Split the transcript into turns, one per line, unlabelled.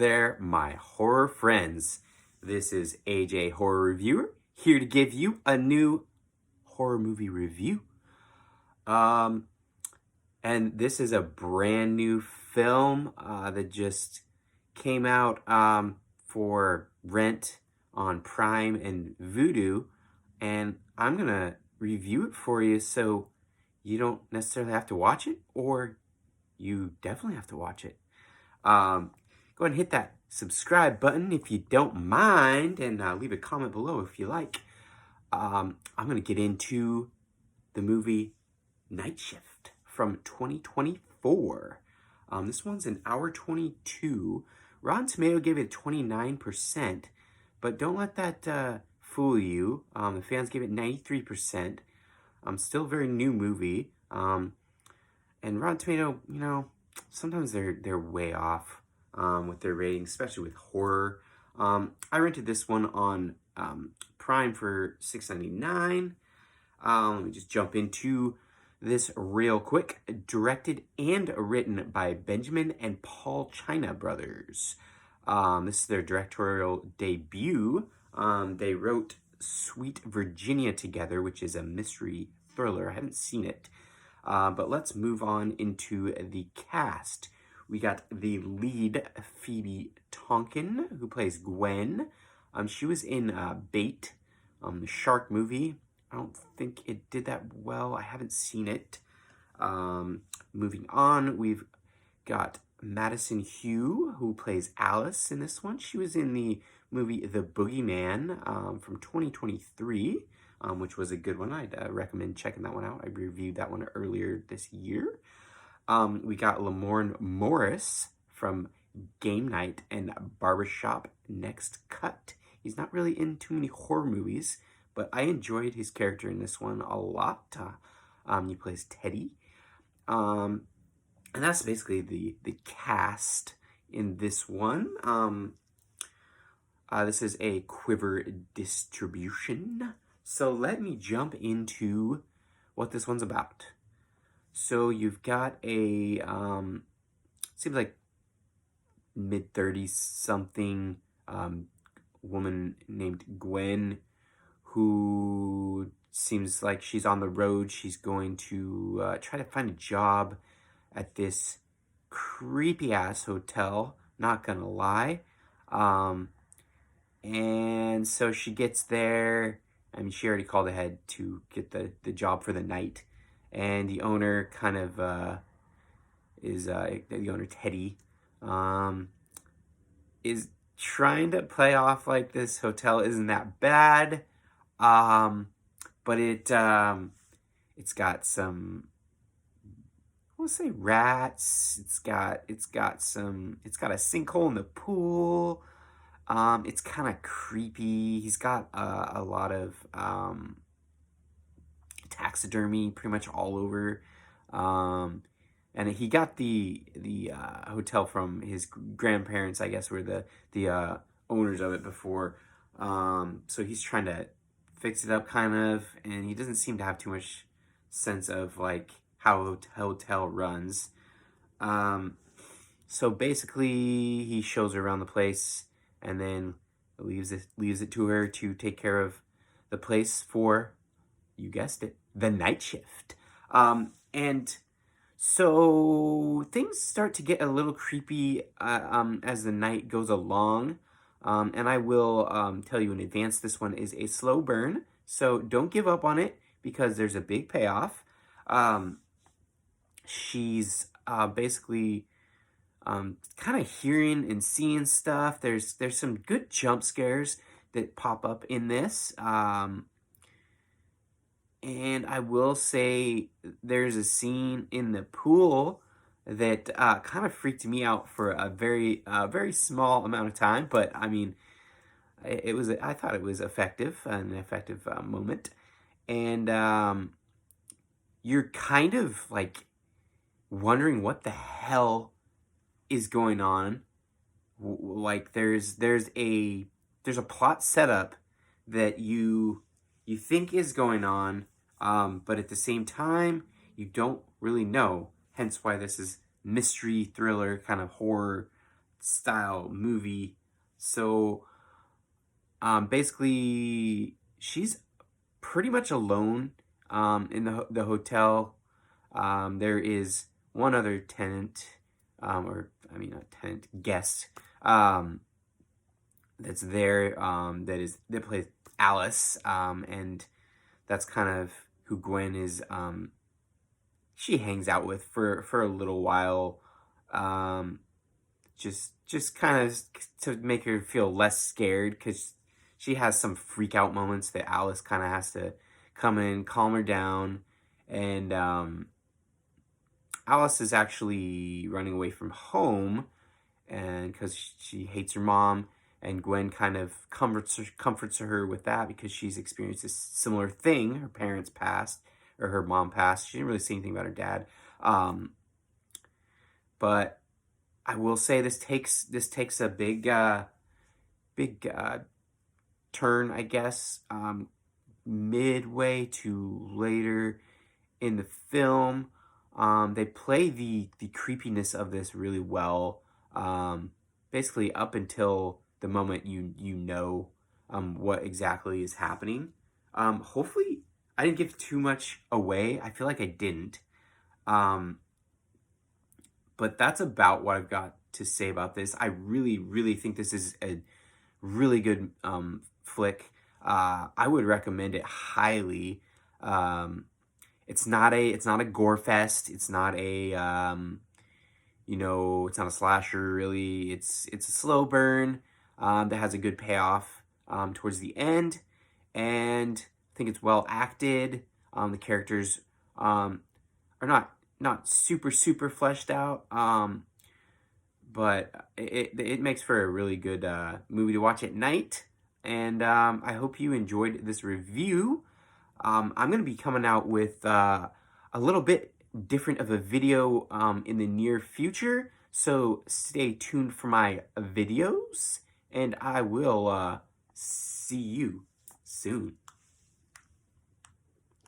there, my horror friends. This is AJ Horror Reviewer, here to give you a new horror movie review. And this is a brand new film that just came out for rent on Prime and Vudu, and I'm gonna review it for you so you don't necessarily have to watch it, or you definitely have to watch it. Go ahead and hit that subscribe button if you don't mind, and leave a comment below if you like. I'm going to get into the movie Night Shift from 2024. This one's an hour 22. Rotten Tomato gave it 29%, but don't let that fool you. The fans gave it 93%. Still a very new movie. And Rotten Tomato, sometimes they're way off with their ratings, especially with horror. I rented this one on Prime for $6.99. Let me just jump into this real quick. Directed and written by Benjamin and Paul China brothers. This is their directorial debut. They wrote Sweet Virginia together, which is a mystery thriller. I haven't seen it. But let's move on into the cast. We got the lead, Phoebe Tonkin, who plays Gwen. She was in Bait, the shark movie. I don't think it did that well. I haven't seen it. Moving on, we've got Madison Hugh, who plays Alice in this one. She was in the movie The Boogeyman from 2023. Which was a good one. I'd recommend checking that one out. I reviewed that one earlier this year. We got Lamorne Morris from Game Night and Barbershop Next Cut. He's not really in too many horror movies, but I enjoyed his character in this one a lot. He plays Teddy. And that's basically the cast in this one. This is a Quiver distribution. So let me jump into what this one's about. So you've got a, seems like mid-30s something woman named Gwen, who seems like she's on the road. She's going to try to find a job at this creepy-ass hotel, not gonna lie. And so she gets there. I mean, she already called ahead to get the job for the night. And the owner kind of the owner, Teddy, is trying to play off like this hotel isn't that bad. But it's got some, I want to say rats. It's got a sinkhole in the pool. It's kind of creepy. He's got a lot of taxidermy pretty much all over. And he got the hotel from his grandparents, I guess, were the owners of it before. So he's trying to fix it up kind of, and he doesn't seem to have too much sense of like how a hotel runs. So basically he shows her around the place, and then leaves it to her to take care of the place for, you guessed it, the night shift. And so things start to get a little creepy as the night goes along. And I will tell you in advance, this one is a slow burn, so don't give up on it because there's a big payoff. She's basically kind of hearing and seeing stuff. There's some good jump scares that pop up in this. And I will say there's a scene in the pool that kind of freaked me out for a very small amount of time. But I mean, I thought it was an effective moment. And you're kind of like wondering what the hell is going on. Like there's a plot setup that you think is going on, but at the same time you don't really know. Hence why this is mystery thriller kind of horror style movie. So basically, she's pretty much alone in the hotel. There is one other tenant, or I mean, not tenant, guest, that's there. That plays Alice, and that's kind of who Gwen is. She hangs out with for a little while. Um, just kind of to make her feel less scared, because she has some freak out moments that Alice kind of has to come in, calm her down, and Alice is actually running away from home, and because she hates her mom, and Gwen kind of comforts her with that because she's experienced this similar thing. Her parents passed, or her mom passed. She didn't really say anything about her dad, but I will say this takes a big turn, I guess, midway to later in the film. They play the creepiness of this really well. Basically, up until the moment you know what exactly is happening. Hopefully, I didn't give too much away. I feel like I didn't. Um, but that's about what I've got to say about this. I really think this is a really good flick. I would recommend it highly. It's not a gore fest. It's not a it's not a slasher really. It's a slow burn that has a good payoff towards the end, and I think it's well acted. The characters are not super fleshed out, but it makes for a really good movie to watch at night. And I hope you enjoyed this review. I'm going to be coming out with a little bit different of a video in the near future, so stay tuned for my videos, and I will see you soon.